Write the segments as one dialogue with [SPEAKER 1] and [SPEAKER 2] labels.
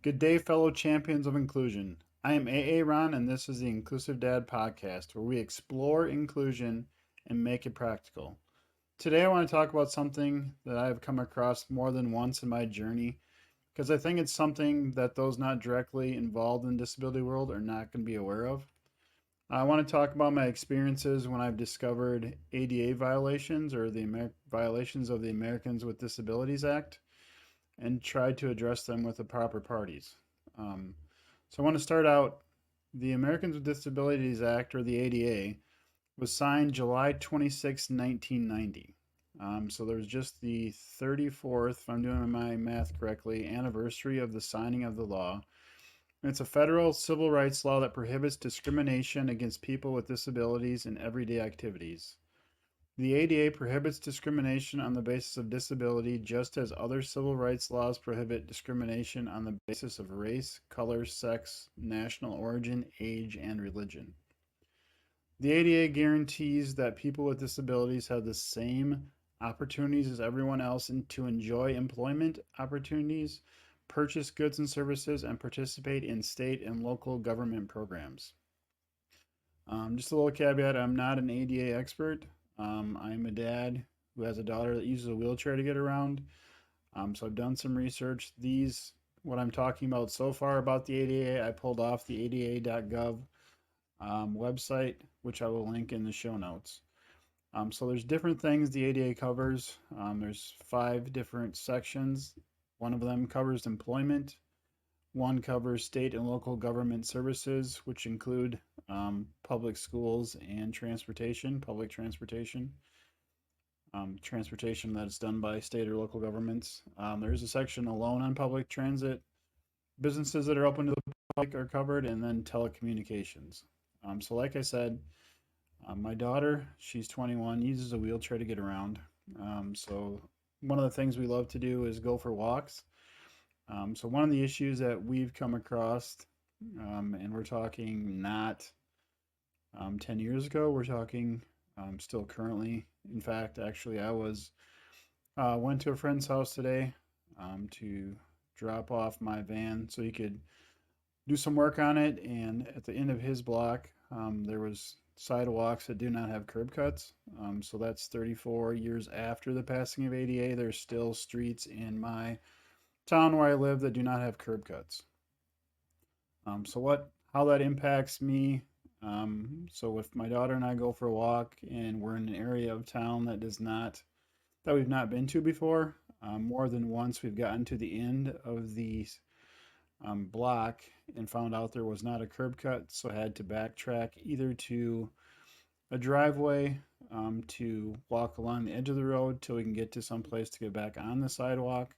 [SPEAKER 1] Good day, fellow champions of inclusion. I am AA Ron, and this is the Inclusive Dad Podcast, where we explore inclusion and make it practical. Today, I want to talk about something that I've come across more than once in my journey, because I think it's something that those not directly involved in the disability world are not going to be aware of. I want to talk about my experiences when I've discovered ADA violations or the violations of the Americans with Disabilities Act and tried to address them with the proper parties. Um, so I want to start out. The Americans with Disabilities Act, or the ADA, was signed July 26, 1990. So there was just the 34th, if I'm doing my math correctly, anniversary of the signing of the law. And it's a federal civil rights law that prohibits discrimination against people with disabilities in everyday activities. The ADA prohibits discrimination on the basis of disability, just as other civil rights laws prohibit discrimination on the basis of race, color, sex, national origin, age, and religion. The ADA guarantees that people with disabilities have the same opportunities as everyone else and to enjoy employment opportunities, purchase goods and services, and participate in state and local government programs. Just a little caveat, I'm not an ADA expert. I'm a dad who has a daughter that uses a wheelchair to get around. So I've done some research. What I'm talking about so far about the ADA, I pulled off the ada.gov website, which I will link in the show notes. So there's different things the ADA covers. There's 5 different sections. One of them covers employment. One covers state and local government services, which include public schools and public transportation that's done by state or local governments. There's a section alone on public transit. Businesses that are open to the public are covered, and then telecommunications. So, like I said, my daughter, she's 21, uses a wheelchair to get around. So, one of the things we love to do is go for walks. So one of the issues that we've come across, and we're talking not 10 years ago, we're talking still currently. In fact, actually, went to a friend's house today to drop off my van so he could do some work on it. And at the end of his block, there was sidewalks that do not have curb cuts. So that's 34 years after the passing of ADA. There's still streets in my town where I live that do not have curb cuts. How that impacts me. So if my daughter and I go for a walk and we're in an area of town that we've not been to before, more than once we've gotten to the end of the block and found out there was not a curb cut, so I had to backtrack either to a driveway to walk along the edge of the road till we can get to some place to get back on the sidewalk,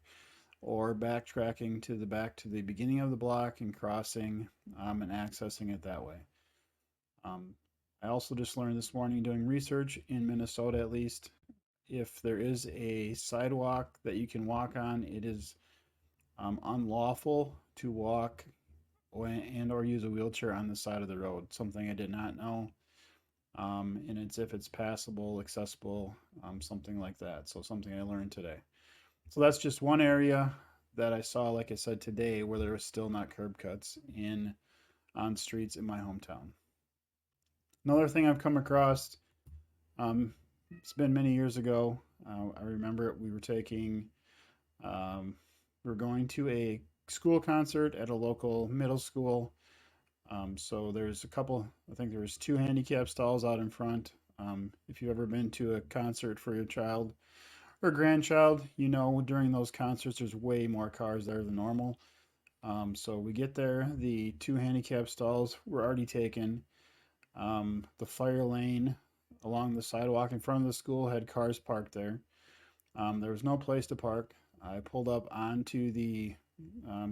[SPEAKER 1] or backtracking to the beginning of the block and crossing and accessing it that way. Um, I also just learned this morning doing research in Minnesota, at least, if there is a sidewalk that you can walk on, it is unlawful to walk and or use a wheelchair on the side of the road. Something I did not know. And it's if it's passable, accessible, something like that. So something I learned today. So that's just one area that I saw, like I said, today, where there was still not curb cuts on streets in my hometown. Another thing I've come across, it's been many years ago. I remember we were going to a school concert at a local middle school. So there's I think there was 2 handicap stalls out in front. If you've ever been to a concert for your child or grandchild, during those concerts there's way more cars there than normal. So we get there, the 2 handicap stalls were already taken. The fire lane along the sidewalk in front of the school had cars parked there. There was no place to park. I pulled up onto the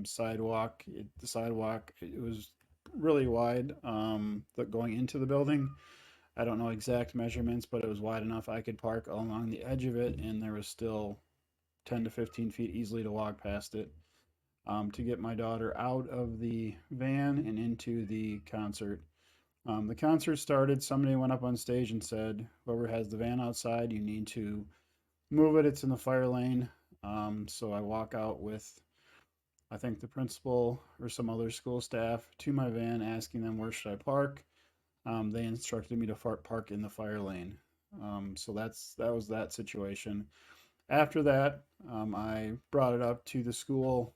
[SPEAKER 1] sidewalk. It was really wide, going into the building. I don't know exact measurements, but it was wide enough I could park along the edge of it, and there was still 10 to 15 feet easily to walk past it to get my daughter out of the van and into the concert. The concert started. Somebody went up on stage and said, "Whoever has the van outside, you need to move it. It's in the fire lane." So I walk out with I think the principal or some other school staff to my van asking them where should I park. They instructed me to park in the fire lane. So that was that situation. After that, I brought it up to the school,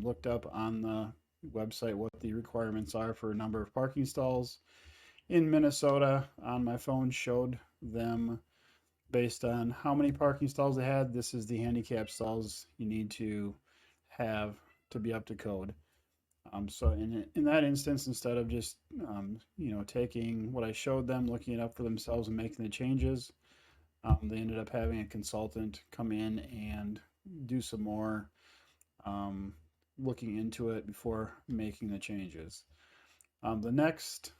[SPEAKER 1] looked up on the website what the requirements are for a number of parking stalls in Minnesota. On my phone showed them based on how many parking stalls they had. This is the handicap stalls you need to have to be up to code. So in that instance, instead of just taking what I showed them, looking it up for themselves, and making the changes, they ended up having a consultant come in and do some more um, looking into it before making the changes. The next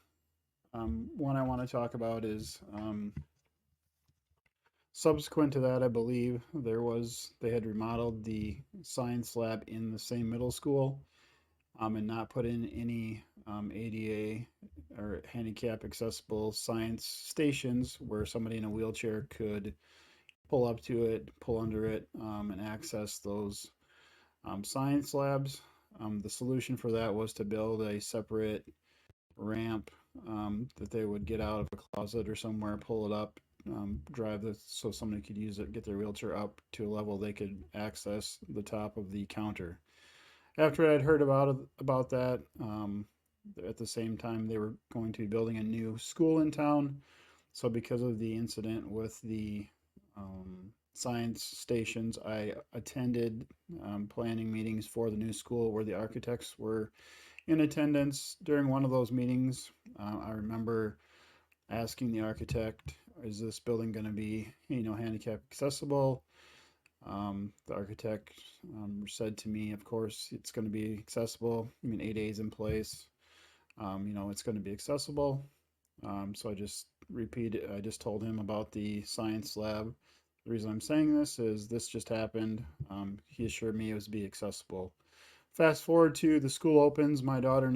[SPEAKER 1] one I want to talk about is subsequent to that, I believe they had remodeled the science lab in the same middle school, and not put in any ADA or handicap accessible science stations where somebody in a wheelchair could pull up to it, pull under it, and access those science labs. The solution for that was to build a separate ramp that they would get out of a closet or somewhere, pull it up, drive this so somebody could use it, get their wheelchair up to a level they could access the top of the counter. After I'd heard about that, at the same time they were going to be building a new school in town. So because of the incident with the science stations, I attended planning meetings for the new school where the architects were in attendance. During one of those meetings, I remember asking the architect, "Is this building going to be, handicap accessible?" The architect said to me, "Of course, it's going to be accessible. I mean, ADA is in place. It's going to be accessible." So I just told him about the science lab. The reason I'm saying this is this just happened. He assured me it was be accessible. Fast forward to the school opens. My daughter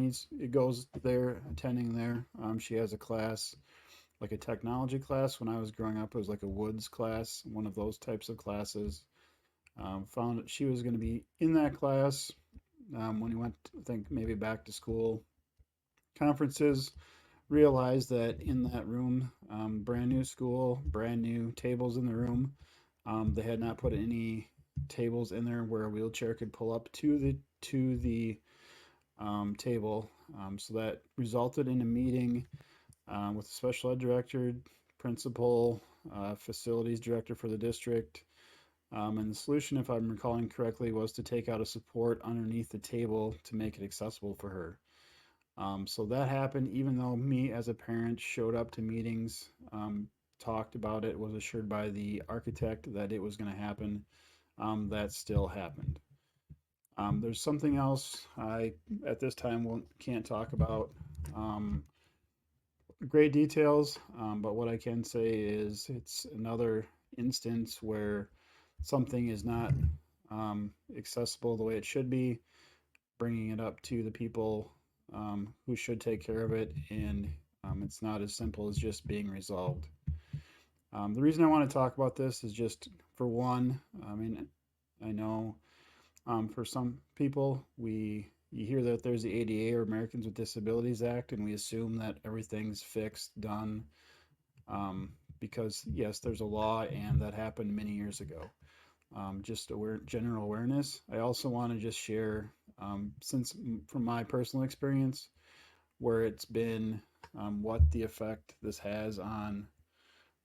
[SPEAKER 1] goes there, attending there. She has a class, like a technology class. When I was growing up, it was like a woods class, one of those types of classes. Found that she was going to be in that class when he went, I think, maybe back to school conferences. Realized that in that room, brand new school, brand new tables in the room. They had not put any tables in there where a wheelchair could pull up to the table. So that resulted in a meeting with the special ed director, principal, facilities director for the district. And the solution, if I'm recalling correctly, was to take out a support underneath the table to make it accessible for her. So that happened even though me as a parent showed up to meetings, talked about it, was assured by the architect that it was going to happen. That still happened. There's something else I at this time can't talk about great details, but what I can say is it's another instance where something is not accessible the way it should be, bringing it up to the people who should take care of it, and it's not as simple as just being resolved. The reason I want to talk about this is just for one, I mean, I know for some people, you hear that there's the ADA or Americans with Disabilities Act, and we assume that everything's fixed, done, because yes, there's a law, and that happened many years ago. Just general awareness. I also want to just share, since from my personal experience, where it's been, what the effect this has on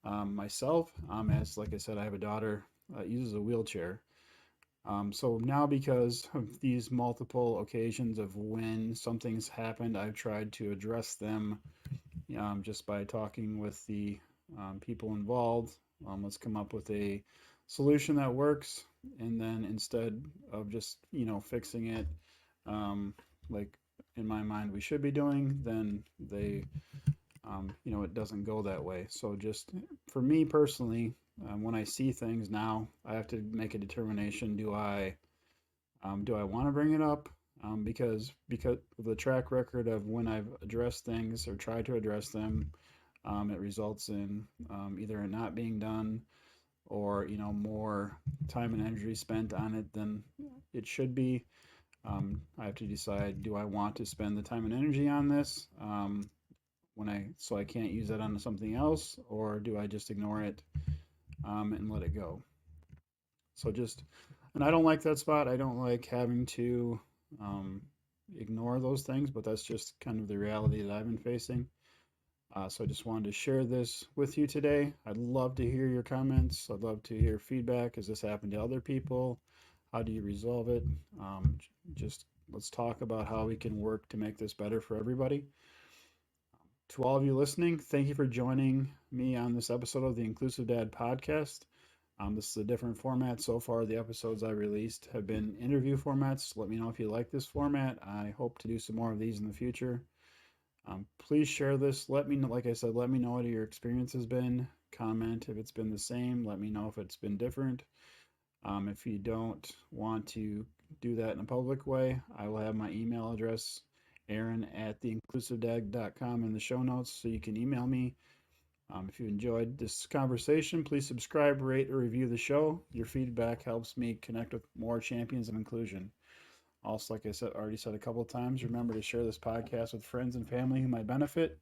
[SPEAKER 1] myself. As like I said, I have a daughter uses a wheelchair. So now, because of these multiple occasions of when something's happened, I've tried to address them just by talking with the people involved. Let's come up with a solution that works, and then instead of just fixing it, like in my mind we should be doing, then it doesn't go that way. So just for me personally, when I see things now, I have to make a determination. Do I want to bring it up? Because of the track record of when I've addressed things or tried to address them, it results in either it not being done, or more time and energy spent on it than it should be. I have to decide, do I want to spend the time and energy on this so I can't use that on something else, or do I just ignore it and let it go? So and I don't like that spot. I don't like having to um, ignore those things, but that's just kind of the reality that I've been facing. So I just wanted to share this with you today. I'd love to hear your comments. I'd love to hear feedback. Has this happened to other people? How do you resolve it? Just let's talk about how we can work to make this better for everybody. To all of you listening, thank you for joining me on this episode of the Inclusive Dad podcast. This is a different format. So far, the episodes I released have been interview formats. Let me know if you like this format. I hope to do some more of these in the future. Please share this. Let me know, like I said, let me know what your experience has been. Comment if it's been the same. Let me know if it's been different. If you don't want to do that in a public way, I will have my email address, Aaron at theinclusivedad.com, in the show notes, so you can email me. If you enjoyed this conversation, please subscribe, rate, or review the show. Your feedback helps me connect with more champions of inclusion. Also, like I said, already said a couple of times, remember to share this podcast with friends and family who might benefit.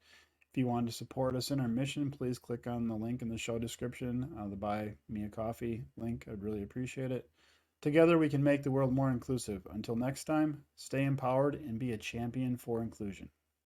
[SPEAKER 1] If you want to support us in our mission, please click on the link in the show description, the Buy Me a Coffee link. I'd really appreciate it. Together, we can make the world more inclusive. Until next time, stay empowered and be a champion for inclusion.